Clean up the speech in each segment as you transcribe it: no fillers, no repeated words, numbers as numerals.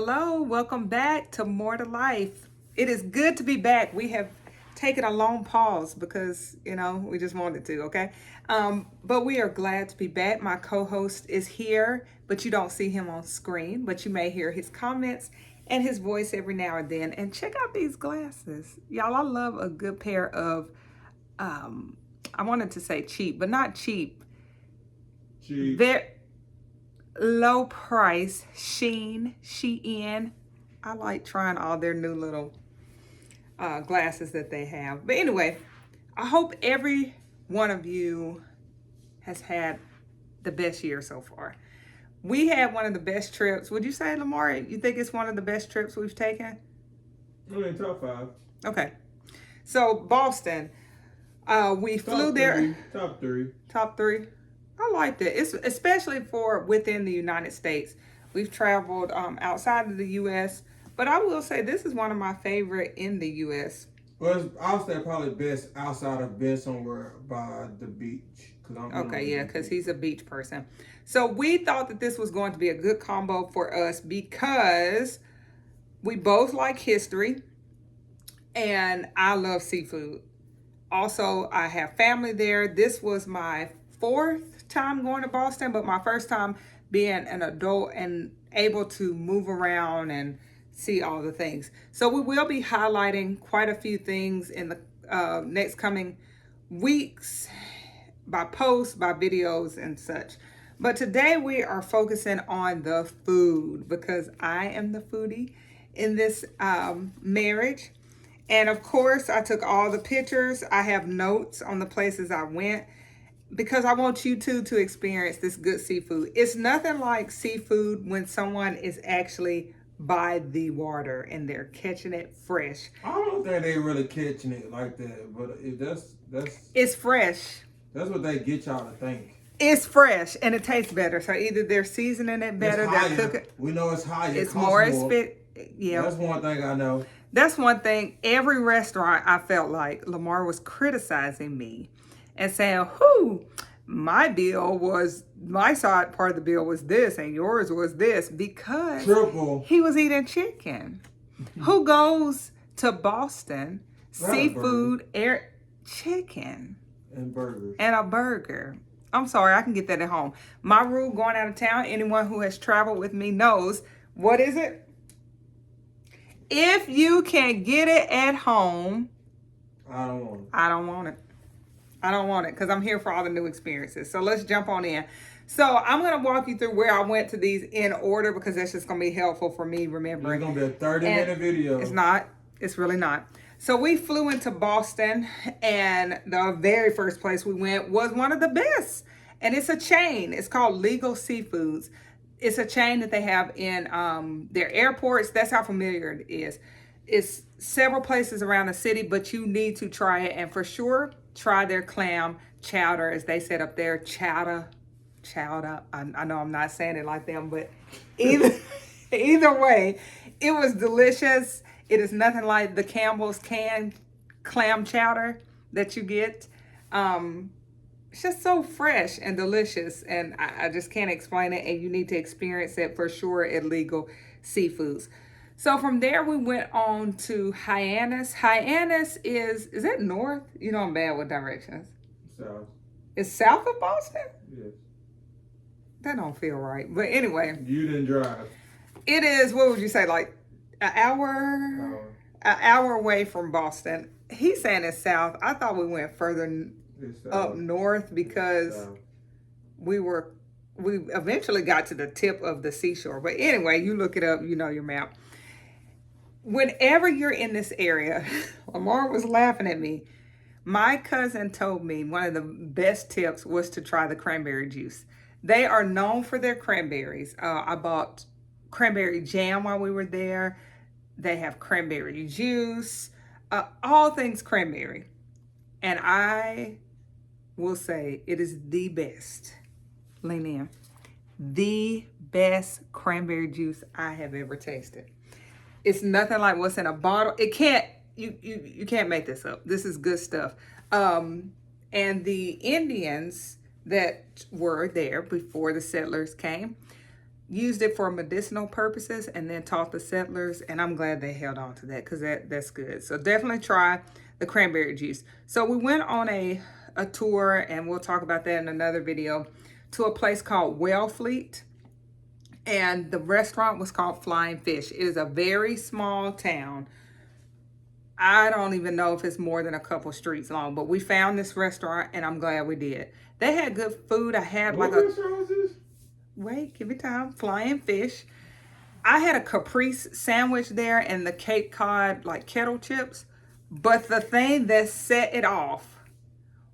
hello. Welcome back to More to Life. It is good to be back. We have taken a long pause because, we just wanted to, okay? But we are glad to be back. My co host is here, but you don't see him on screen, but you may hear his comments and his voice every now and then. And check out these glasses. Y'all, I love a good pair of, I wanted to say cheap, but not cheap. They're low price, Shein. I like trying all their new little glasses that they have. But anyway, I hope every one of you has had the best year so far. We had one of the best trips. Would you say, Lamar, you think it's one of the best trips we've taken? Top 5. Okay. So Boston, we flew there. Top 3. Top 3. I liked it. It's especially for within the United States. We've traveled outside of the U.S., but I will say this is one of my favorite in the U.S. Well, I'll say probably best outside of being somewhere by the beach. Because he's a beach person. So we thought that this was going to be a good combo for us because we both like history and I love seafood. Also, I have family there. This was my 4th time going to Boston, but my first time being an adult and able to move around and see all the things. So we will be highlighting quite a few things in the next coming weeks by posts, by videos and such. But today we are focusing on the food because I am the foodie in this marriage. And of course, I took all the pictures. I have notes on the places I went because I want you to experience this good seafood. It's nothing like seafood when someone is actually by the water and they're catching it fresh. I don't think they really catching it like that, but it's fresh. That's what they get y'all to think. It's fresh and it tastes better. So either they're seasoning it better, they're cooking. We know it's higher. It's more expensive. Yeah, that's one thing I know. That's one thing. Every restaurant, I felt like Lamar was criticizing me and saying, my side part of the bill was this and yours was this because Triple. He was eating chicken. Who goes to Boston, seafood, chicken, and burgers. And a burger. I'm sorry, I can get that at home. My rule going out of town, anyone who has traveled with me knows, what is it? If you can get it at home, I don't want it. I don't want it because I'm here for all the new experiences. So let's jump on in. So I'm going to walk you through where I went to these in order because that's just going to be helpful for me remembering. It's going to be a 30-minute video. It's not. It's really not. So we flew into Boston and the very first place we went was one of the best. And it's a chain. It's called Legal Seafoods. It's a chain that they have in their airports. That's how familiar it is. It's several places around the city, but you need to try it. And for sure, try their clam chowder, as they said up there. Chowder. I know I'm not saying it like them, but either way, it was delicious. It is nothing like the Campbell's canned clam chowder that you get. It's just so fresh and delicious, and I just can't explain it, and you need to experience it for sure at Legal Seafoods. So from there, we went on to Hyannis. Hyannis is that north? You know I'm bad with directions. South. It's south of Boston? Yes. That don't feel right. But anyway. You didn't drive. It is, what would you say, like an hour away from Boston. He's saying it's south. I thought we went further up north because we eventually got to the tip of the seashore. But anyway, you look it up, you know your map. Whenever you're in this area, Lamar was laughing at me. My cousin told me one of the best tips was to try the cranberry juice. They are known for their cranberries. I bought cranberry jam while we were there. They have cranberry juice, all things cranberry. And I will say it is the best. Lean in. The best cranberry juice I have ever tasted. It's nothing like what's in a bottle. It can't, you can't make this up. This is good stuff. And the Indians that were there before the settlers came, used it for medicinal purposes and then taught the settlers, and I'm glad they held on to that because that's good. So definitely try the cranberry juice. So we went on a tour, and we'll talk about that in another video, to a place called Wellfleet, and the restaurant was called Flying Fish. It is a very small town. I don't even know if it's more than a couple streets long, but we found this restaurant, and I'm glad we did. They had good food. I had What restaurant was this? Wait, give me time. Flying Fish. I had a caprese sandwich there and the Cape Cod like kettle chips. But the thing that set it off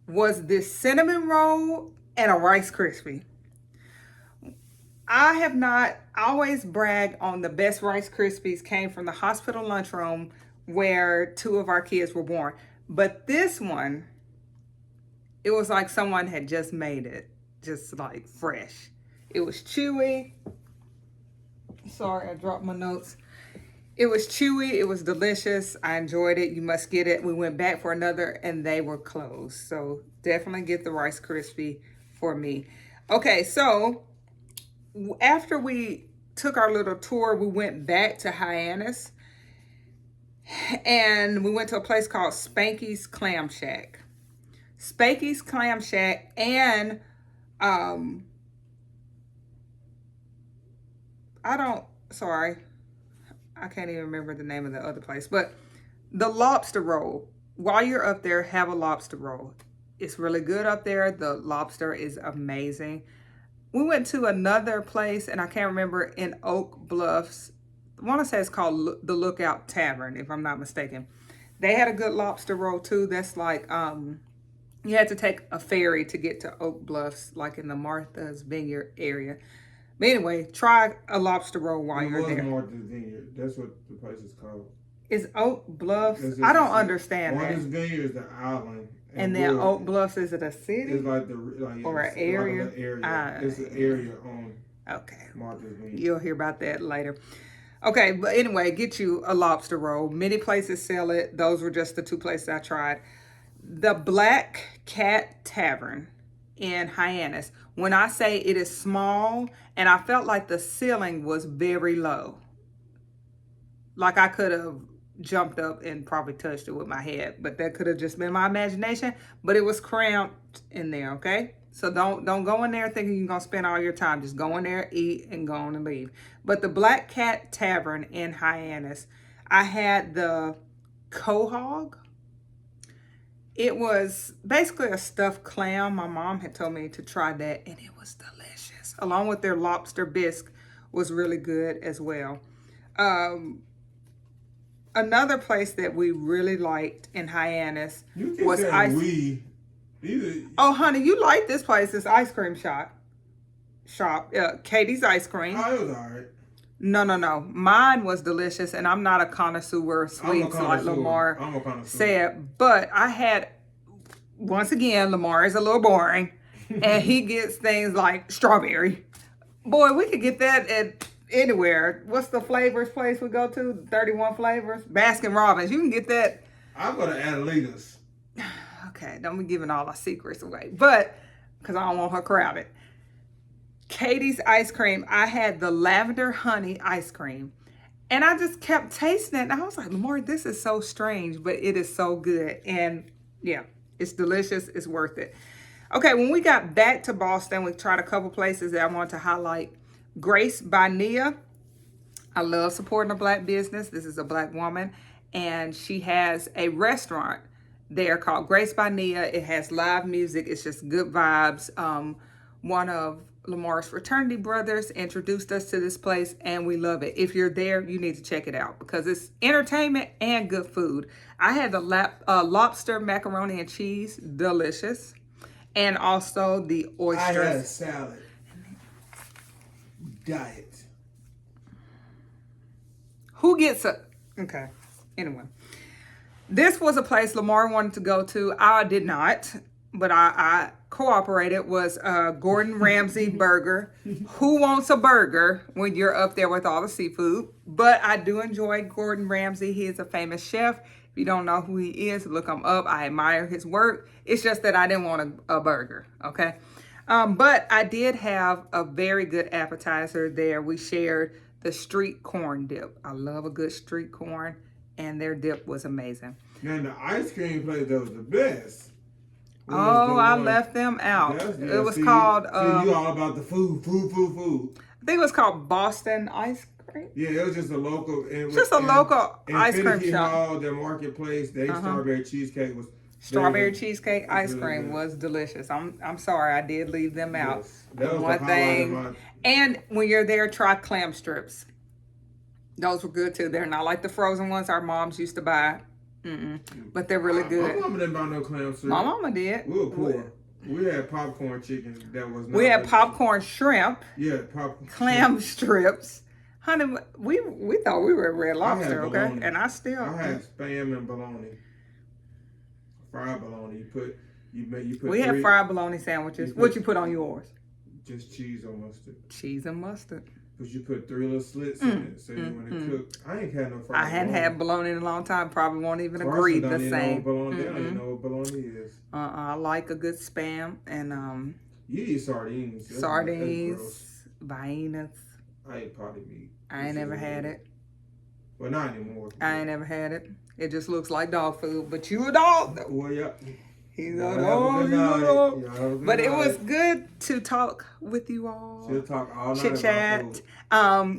was this cinnamon roll and a Rice Krispie. I have not always bragged on the best Rice Krispies came from the hospital lunchroom where 2 of our kids were born. But this one, it was like someone had just made it, just like fresh. It was chewy. Sorry, I dropped my notes. It was chewy. It was delicious. I enjoyed it. You must get it. We went back for another and they were closed. So definitely get the Rice Krispie for me. Okay, so after we took our little tour, we went back to Hyannis. And we went to a place called Spanky's Clam Shack. Spanky's Clam Shack and I can't even remember the name of the other place, but the lobster roll. While you're up there, have a lobster roll. It's really good up there. The lobster is amazing. We went to another place, and I can't remember, in Oak Bluffs. I want to say it's called the Lookout Tavern, if I'm not mistaken. They had a good lobster roll too. That's like, you had to take a ferry to get to Oak Bluffs, like in the Martha's Vineyard area. But anyway, try a lobster roll while you're there. Martha's Vineyard. That's what the place is called. Is Oak Bluffs? I don't understand that. Martha's Vineyard is the island. And then Oak Bluffs, is it a city? It's like or an area? Like an area. It's an area on Martha's Vineyard. You'll hear about that later. Okay, but anyway, get you a lobster roll. Many places sell it. Those were just the 2 places I tried. The Black Cat Tavern in Hyannis. When I say it is small, and I felt like the ceiling was very low. Like I could have jumped up and probably touched it with my head, but that could have just been my imagination. But it was cramped in there, okay? So don't go in there thinking you're going to spend all your time. Just go in there, eat, and go on and leave. But the Black Cat Tavern in Hyannis, I had the quahog. It was basically a stuffed clam. My mom had told me to try that, and it was delicious. Along with their lobster bisque was really good as well. Another place that we really liked in Hyannis was Oh, honey, you like this place, this ice cream shop. Katie's Ice Cream. Oh, it was all right. No. Mine was delicious, and I'm not a connoisseur of sweets like Lamar said. But I had, once again, Lamar is a little boring, and he gets things like strawberry. Boy, we could get that at anywhere. What's the flavors place we go to? 31 Flavors? Baskin Robbins. You can get that. I'll go to Adelita's. Okay, don't be giving all our secrets away. But, because I don't want her crowded. Katie's Ice Cream, I had the lavender honey ice cream. And I just kept tasting it. And I was like, Lord, this is so strange, but it is so good. And yeah, it's delicious. It's worth it. Okay, when we got back to Boston, we tried a couple places that I want to highlight. Grace by Nia. I love supporting a Black business. This is a Black woman. And she has a restaurant there called Grace by Nia. It has live music. It's just good vibes. One of Lamar's fraternity brothers introduced us to this place, and we love it. If you're there, you need to check it out because it's entertainment and good food. I had the lobster macaroni and cheese, delicious, and also the oysters. I had a salad. Diet. Who gets a... Okay, anyway. This was a place Lamar wanted to go to. I did not, but I cooperated. Was Gordon Ramsay burger. Who wants a burger when you're up there with all the seafood? But I do enjoy Gordon Ramsay. He is a famous chef. If you don't know who he is, look him up. I admire his work. It's just that I didn't want a burger, okay? But I did have a very good appetizer there. We shared the street corn dip. I love a good street corn, and their dip was amazing. Now the ice cream place that was the best. Oh, I left them out. It was called. See, you all about the food. I think it was called Boston Ice Cream. Yeah, it was just a local. Local ice cream shop. Hall, their marketplace, they strawberry cheesecake was. Strawberry cheesecake ice cream was delicious. I'm sorry, I did leave them out. Yes, that was one thing. And when you're there, try clam strips. Those were good too. They're not like the frozen ones our moms used to buy. But they're really good. My mama didn't buy no clam strips. My mama did. We were poor. We had popcorn chicken that was. We had popcorn shrimp. Yeah, popcorn. Clam strips. Honey, we thought we were at Red Lobster, okay? Bologna. And I had spam and bologna. Fried bologna. You put. We had fried bologna sandwiches. What you put on yours? Just cheese or mustard. Cheese and mustard. Because you put 3 little slits in it, so when it cook. I ain't had no fried. I hadn't had bologna in a long time. Probably won't even agree the same. They don't even know what bologna is. I like a good spam and You eat sardines. Sardines, Hyannis. I ate potty meat. I ain't never had it. Well, not anymore. I ain't never had it. It just looks like dog food, but you a dog though. Well, yeah. He's a dog. But it was good to talk with you all. She'll talk all night. Chit chat.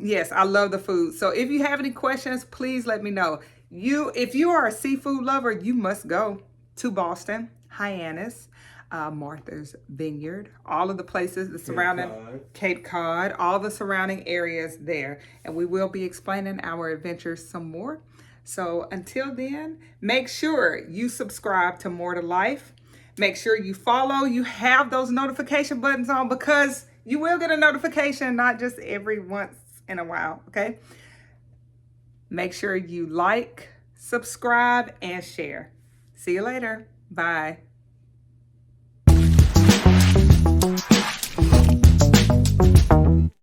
Yes, I love the food. So if you have any questions, please let me know. If you are a seafood lover, you must go to Boston, Hyannis, Martha's Vineyard, all of the places, the surrounding Cape Cod, all the surrounding areas there. And we will be explaining our adventures some more. So until then, make sure you subscribe to More to Life. Make sure you follow. You have those notification buttons on because you will get a notification, not just every once in a while, okay? Make sure you like, subscribe, and share. See you later. Bye.